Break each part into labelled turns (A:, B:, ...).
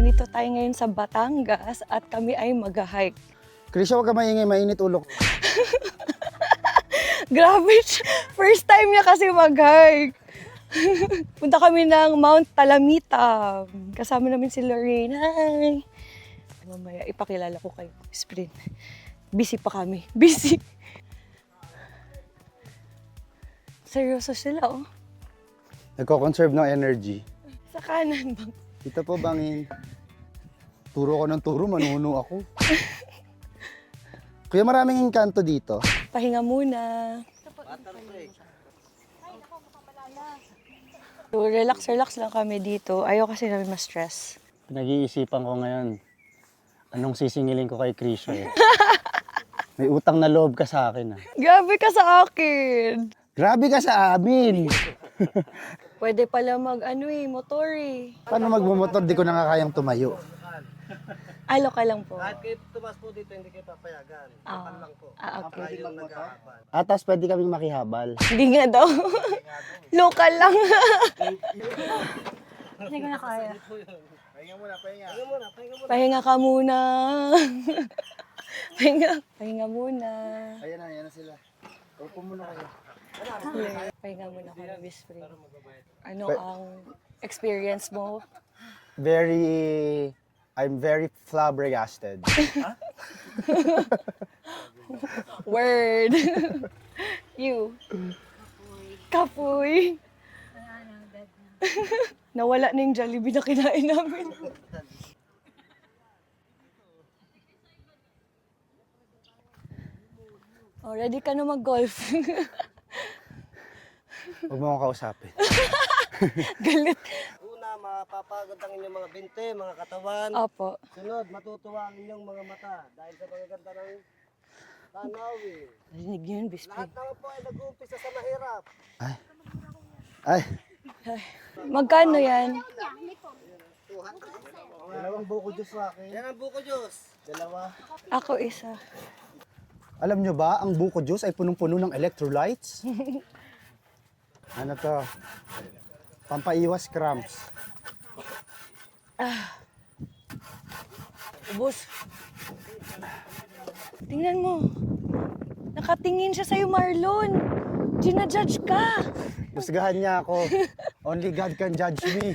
A: andito tayo ngayon sa Batangas at kami ay mag-hike.
B: Krisha, huwag ka maingay, mainit ulo.
A: Grabe siya. First time niya kasi mag-hike. Punta kami ng Mount Talamita. Kasama namin si Lorraine. Hi! Mamaya ipakilala ko kayo. Sprint. Busy pa kami. Busy. Seryoso sila, oh.
B: Nagko-conserve ng energy.
A: Sa kanan bang?
B: Ito po, bangin. Turo ko ng turo, manuno ako. Kuya, maraming engkanto dito.
A: Pahinga muna. So, relax lang kami dito. Ayaw kasi namin ma-stress.
C: Pinag-iisipan ko ngayon, anong sisingilin ko kay Krisha eh. May utang na loob ka sa akin ah.
A: Grabe ka sa akin!
B: Grabe ka sa amin!
A: Pwede pala motor eh.
B: Paano magmumotor, di ko na nga kayang tumayo.
A: Alo ka lang po.
D: Kahit kayo tumas po dito, hindi kayo papayagan. Tapan lang po.
A: Okay.
D: Tayo yung nag-aabal.
B: Atas, pwede kaming makihabal.
A: Hindi nga daw. Local lang. Hindi ko na kaya.
D: Pahinga muna, pahinga. Pahinga muna, pahinga muna.
A: Pahinga ka muna. Pahinga muna.
B: Ayan na sila. Upo muna kayo.
A: Pahinga muna kami, Miss Spring. Ano ang experience mo?
B: I'm very flabbergasted.
A: Word. You. Kapoy. Nawala na yung Jollibee na kinain namin. Oh, ready ka na mag-golf.
B: Huwag mo akong kausapin.
A: Galit.
D: Una, mapapagod ang inyong mga binte, mga katawan.
A: Opo.
D: Sunod, matutuwa ang inyong mga mata dahil sa mga ganda ng tanawin.
A: Narinig niyo yun, Bisping.
D: Lahat naman po ay nag-uumpisa sa mahirap.
B: Ay,
A: Magkano yan?
D: Dalawang buko juice sa akin. Yan ang buko juice. Dalawa.
A: Ako isa.
B: alam nyo ba, ang buko juice ay punong-puno ng electrolytes? Ano to? Pampaiwas cramps.
A: Ubus. Tingnan mo. Nakatingin siya sa'yo, Marlon. Ginajudge ka.
B: Husgahan niya ako. Only God can judge me.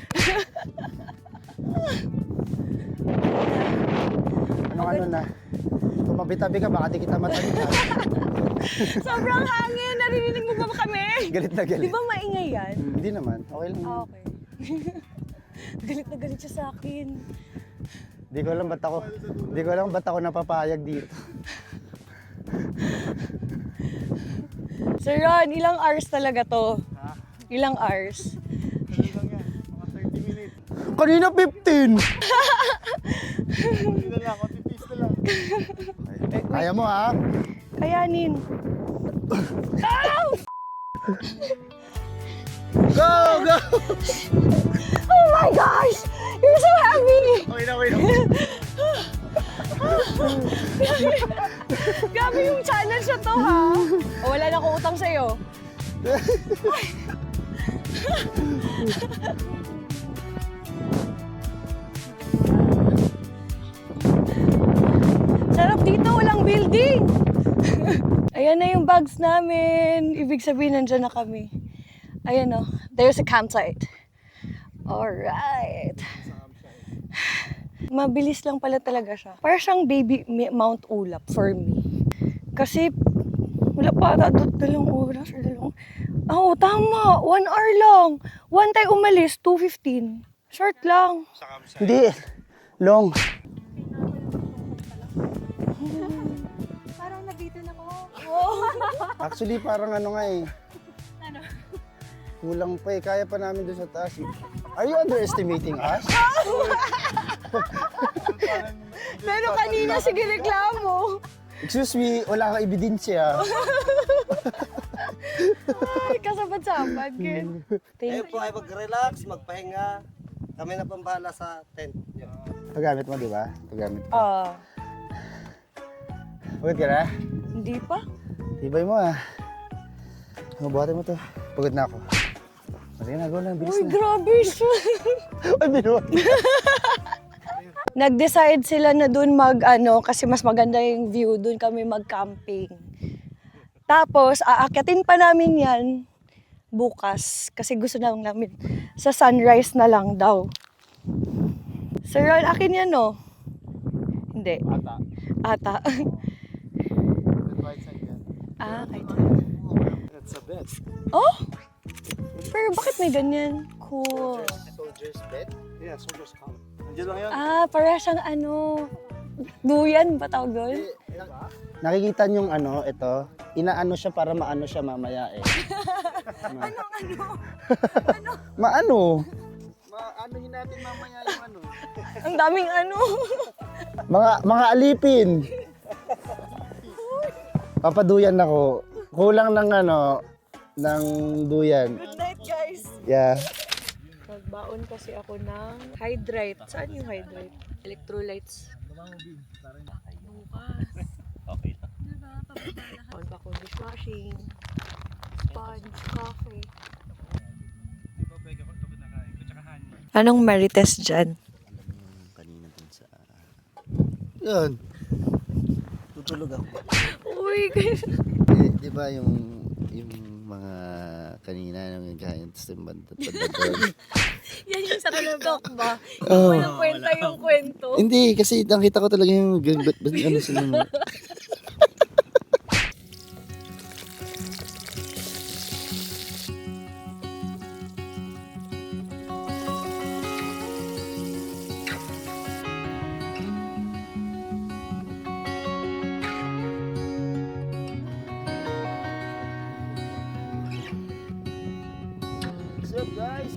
B: Ano na? Kung mabitabi ka, baka di kita matalitan.
A: Sobrang hangin. Narinig mo ba kami?
B: Galit na galit.
A: Di ba maingay yan?
B: Hindi naman. Okay lang.
A: Okay. Galit na galit siya sa akin.
B: Di ko alam ba't ako napapayag dito.
A: Sir Ron, ilang hours talaga to? Ilang hours?
B: Kanina 15! Kaya mo ha?
A: Kayanin.
B: Go! Go!
A: Oh my gosh! You're so heavy!
B: Okay na.
A: Grabe yung challenge na to, ha? O, wala na akong utang sa'yo. Sarap dito, walang building. Ayan na yung bags namin. Ibig sabihin, nandyan na kami. Ayan o, there's a campsite. Alright. Mabilis lang pala talaga siya. Para siyang baby Mount Ulap for me. Kasi wala pa dalawang oras or dalawang... Oo, tama. 1 hour lang. One time umalis, 2:15. Short lang.
B: Hindi. Long.
A: Parang nabitin ako.
B: Actually, parang ano nga eh. Kulang pa eh. Kaya pa namin doon sa taas. Are you underestimating us?
A: Pero kanina, sige reklamo.
B: Excuse me, wala kang ebidensya.
A: Ay, kasabad-sabad, Ken.
D: Kayo
A: Thank
D: po ay mag-relax, magpahinga. Kami na pambahala sa tent.
B: Pagamit mo, di ba? Pagamit mo. Pagod ka na?
A: Hindi pa.
B: Tibay mo ah. Buhatin mo to. Pagod na ako. Sige na, go na. Bilis
A: Uy,
B: na.
A: grabe siya.
B: Ay, binuhat.
A: nag-decide sila na dun kasi mas maganda yung view, dun kami mag-camping. Tapos, aakyatin pa namin yan bukas kasi gusto namin sa sunrise na lang daw. Sir Ron, akin yan, no? Hindi. Ata. Kahit saan.
B: That's the best.
A: Oh? Pero bakit may ganyan? Cool.
B: Soldier's bed? Yeah, soldier's camp. Nandiyan lang yan.
A: Para siyang duyan ba tawag doon?
C: Nakikita niyong ito, inaano siya para maano siya mamaya eh. Maano?
B: Maanohin natin mamaya yung ano.
A: Ang daming
C: Mga alipin. Papaduyan ako. Kulang ng ng duyan.
A: Good night, guys.
C: Yeah.
A: Magbaon kasi ako ng hydrate. Saan yung hydrate? Electrolytes. Bukas. Okay. Diba? Baon pa akong dishwashing. Sponge, coffee. Anong marites dyan?
C: Kanina dun sa... Yun. Tutulog ako.
A: Uy,
C: Di ba yung mga kanina nang nagkain tapos yung banda doon.
A: yan yung sa TikTok ba?
C: Oo.
A: Walang kwenta yung kwento.
C: Hindi, kasi nakita ko talaga yung ano sila. What's up, guys?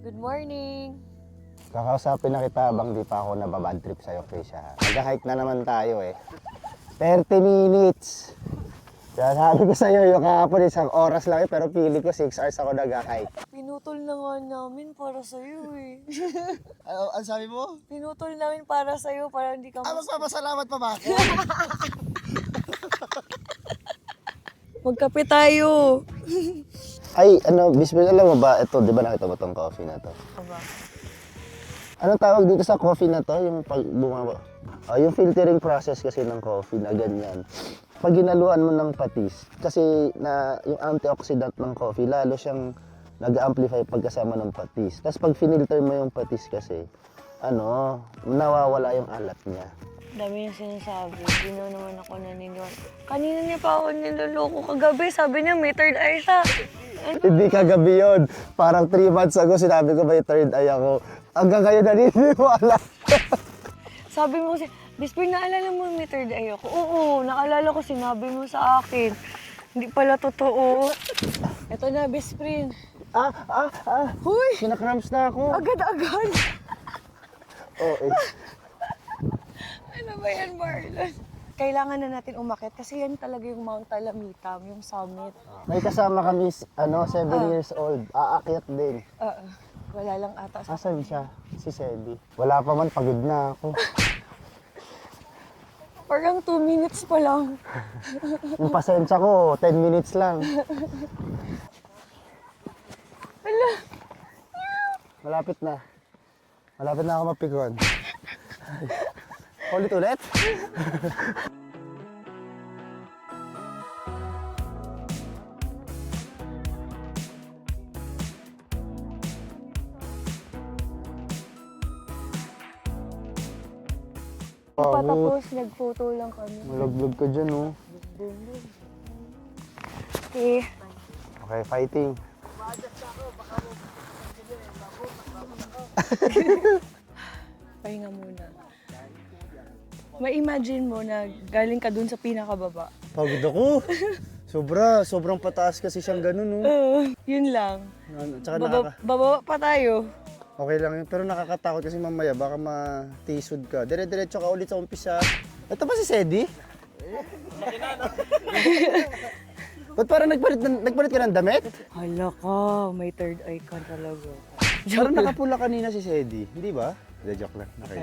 A: Good morning.
C: Kakausapin na kita habang di pa ako nababad trip sa'yo, Krisha. Nag-hike na naman tayo eh. 30 minutes. Kaya sabi ko sa'yo, yung kahapon isang oras lang pero pili ko 6 hours ako nag-hike.
A: Pinutol na nga namin para sa'yo eh.
C: Ano sabi mo?
A: Pinutol namin para sa'yo para hindi ka
C: Magpapasalamat pa ba ako?
A: Magkape tayo.
C: Ay, Bisbel, alam mo ba, ito, di ba nakita mo tong coffee na to?
A: Aba.
C: Anong tawag dito sa coffee na to? Yung pag yung filtering process kasi ng coffee na ganyan. Pag ginaluan mo ng patis, kasi yung antioxidant ng coffee, lalo siyang nag-amplify pagkasama ng patis. Tapos pag finilter mo yung patis kasi, nawawala yung alat niya.
A: Dami yung sinasabi. Hindi na naman ako naniniwala. Kanina niya pa ako niloloko kagabi. Sabi niya may third eye siya.
C: Hindi kagabi yun. Parang 3 months ago, sinabi ko may third eye ako. Hanggang ngayon naniniwala.
A: Sabi mo kasi, Bispir, naalala mo may third eye ako? Oo, naalala ko, sinabi mo sa akin. Hindi pala totoo. Ito na, Bispir.
C: Huy! Kinakrams na ako.
A: Agad-agad.
C: Oo,
A: Ano ba yan, Marlon? Kailangan na natin umakyat kasi yan talaga yung Mount Talamitam, yung summit.
C: May kasama kami, 7 years old. Aakyat din.
A: Wala lang ata.
C: Asan siya? Si Sebi. Wala pa man, pagod na ako.
A: Parang 2 minutes pa lang.
C: Yung pasensya ko, 10 minutes lang.
A: Wala.
C: Malapit na. Malapit na ako mapikon. Ulit-ulit?
A: Patapos, nag-photo lang kami.
C: Malaglag ka dyan, oh.
A: Okay.
C: Okay, fighting.
A: Pahinga muna. Ma-imagine mo na galing ka dun sa pinakababa.
C: Pagod ako. Sobrang pataas kasi siyang ganun, oh.
A: Yun lang.
C: Tsaka
A: Bababa pa tayo.
C: Okay lang yun, pero nakakatakot kasi mamaya baka matisod ka. Dire-diretso ka ulit sa umpisa.
B: Ito ba si Sedi? Ba't parang nagpalit ka ng damit?
A: Hala ka, may third eye ka talaga.
B: Parang nakapula kanina si Sedi. Hindi ba? Hindi, joke lang. Okay.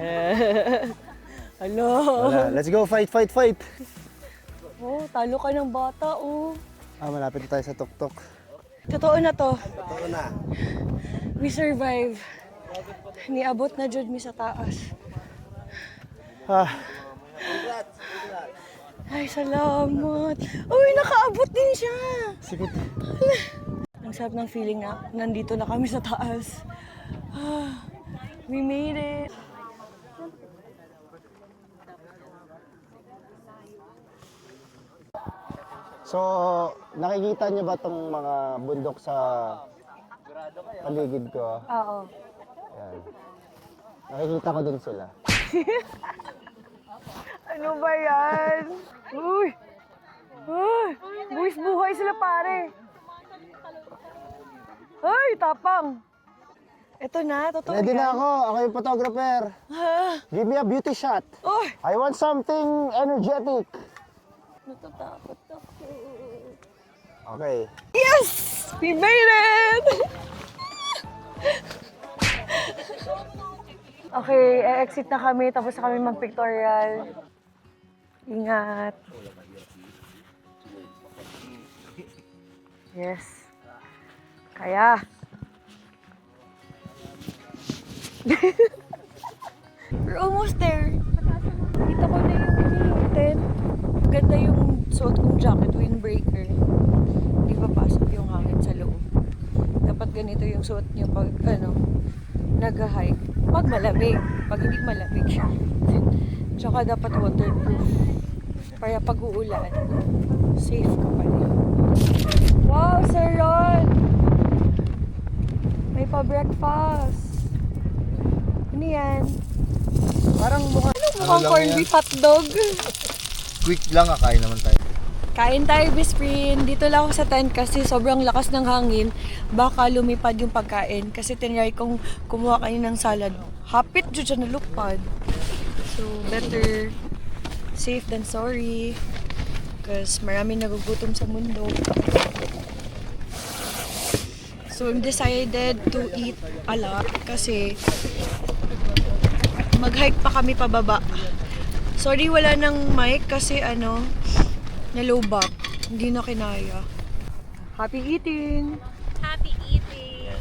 A: Hala.
B: Wala. Let's go, fight.
A: Oh, talo ka ng bata, oh.
B: Malapit na tayo sa tuktok.
A: Totoo na to.
D: Totoo na.
A: We survive. Niabot na jud mi sa taas.
B: Ah,
A: Ay, salamat. Uy, nakaabot din siya.
B: sikit.
A: Ang sarap ng feeling na nandito na kami sa taas. We made it.
C: So, nakikita niyo ba tong mga bundok sa paligid ko?
A: Oo.
C: Yan. Nakikita ko din sila.
A: Ano ba yan? Uy! Uy! Buwis buhay sila pare. Ay, tapang. Ito na, totoo
C: Ready
A: yan.
C: na ako. Ako yung photographer. Give me a beauty shot.
A: Uy!
C: I want something energetic.
A: Natatakot ako.
C: Okay.
A: Yes! We made it! Okay, exit na kami. Tapos na kami mag-pictorial. Ingat. Yes. Kaya. We're almost there. Kita ko na yung tent. Maganda yung suot kong jacket, windbreaker. Hindi papasok yung hangin sa loob. Dapat ganito yung suot niyo pag nag-hike. Pag malamig. Pag hindi malamig siya. Tsaka dapat waterproof. Para pag uulan, safe ka pa rin. Wow, Sir Ron! May pa-breakfast. Ano yan?
B: Parang mukha...
A: Mukhang corned beef hotdog.
B: Quick lang, kain naman tayo.
A: Kain tayo, Bisprin. Dito lang ako sa tent kasi sobrang lakas ng hangin. Baka lumipad yung pagkain. Kasi tinry kong kumuha kayo ng salad. Hapit dyan siya nalupad. So, better safe than sorry. Because maraming nagugutom sa mundo. So, I'm decided to eat a lot kasi mag-hike pa kami pababa. Sorry, wala nang mic kasi na-low back. Hindi na kinaya. Happy eating!
E: Happy eating!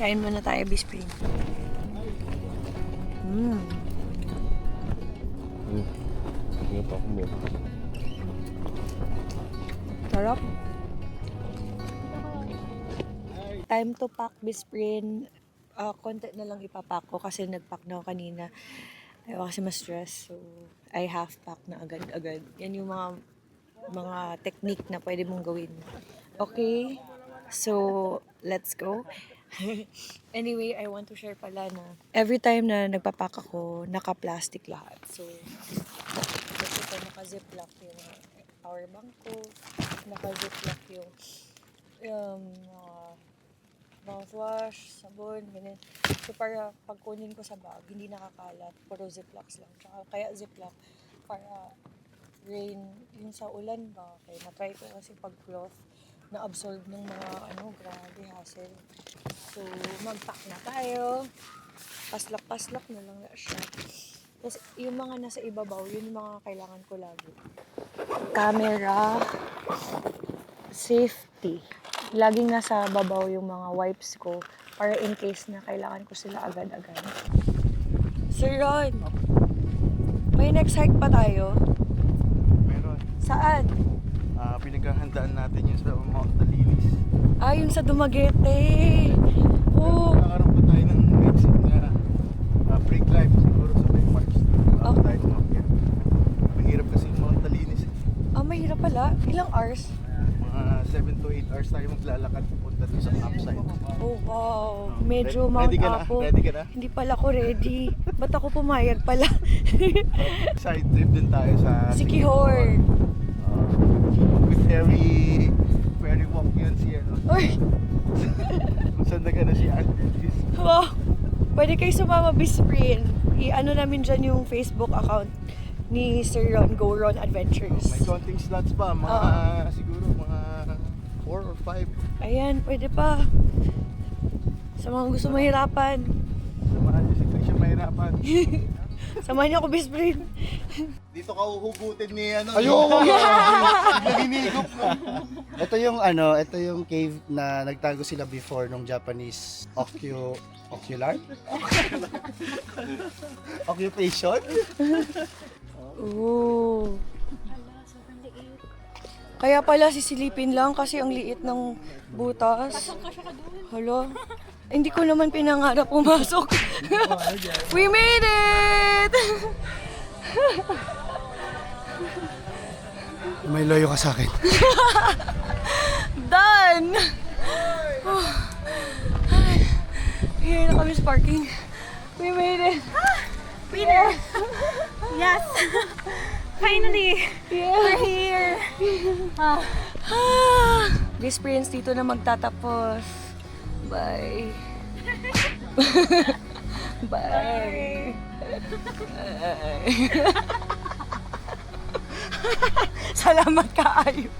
A: Kain muna tayo, Bispring. Sarap. Time to pack, Bisprin. Konti na lang ipapack ko kasi nagpack na ako kanina. Ayaw kasi ma-stress. So, I half pack na agad-agad. Yan yung mga technique na pwede mong gawin. Okay? So, let's go. Anyway, I want to share pala na every time na nagpapack ako, naka-plastic lahat. So, naka-ziplock yung power bank ko, naka-ziplock yung mouthwash, sabon, ganyan. So, para pagkunin ko sa bag, hindi nakakalat. Puro ziplocks lang. Tsaka, kaya ziplock para rain, yung sa ulan ba. Kaya na-try ko kasi pag-cloth, na-absorb ng mga grabe hassle. So, mag-pack na tayo. Paslak-paslak na lang na siya. Tapos, yung mga nasa ibabaw, yun yung mga kailangan ko lagi. Camera, safety. Laging nasa babaw yung mga wipes ko para in case na kailangan ko sila agad-agad. Sir Ron, may next hike pa tayo?
F: Meron.
A: Saan?
F: Pinaghahandaan natin yung sa Mount Talinis.
A: Yung sa Dumaguete. Oh,
F: Nakaroon pa tayo ng exit na break life siguro sa may March. Bago
A: Okay.
F: tayo umakyat. Mahirap kasi yung Mount Talinis.
A: mahirap pala. Ilang hours?
F: Mga 7 to 8 hours tayo maglalakad pupunta doon sa campsite.
A: Oh, wow. Medyo
F: Ready
A: Mount
F: ka na?
A: Apo.
F: Ready ka na?
A: Hindi pala ako ready. Ba't ako pumayag pala?
F: Side trip din tayo sa
A: Sikihor.
F: With ferry walk yun si
A: Uy!
F: kung saan na si Albertis.
A: Wow! Pwede kayo sumama, Bisprin. I-ano namin dyan yung Facebook account ni Sir Ron Go Ron Adventures.
F: May konting slots pa, mga siguro mga 4 or 5.
A: Ayan, pwede pa. Sa mga gusto mahirapan.
F: Samahan niyo si Trisha mahirapan.
A: Samahan niyo ako, best friend.
F: Dito ka uhugutin ni ano.
B: Ayoko!
F: Naninigop mo.
B: Ito yung cave na nagtago sila before nung Japanese ocular? Occupation?
A: Oo. Kaya pala sisilipin lang kasi ang liit ng butas. Hala. Hindi ko naman pinangarap pumasok. We made it!
B: May loyo ka sa akin.
A: Done! Here na kami sa parking. We made it!
E: Winner! Yes! Finally!
A: Yeah.
E: We're here!
A: This experience dito na magtatapos. Bye. Bye. Salamat kaayo.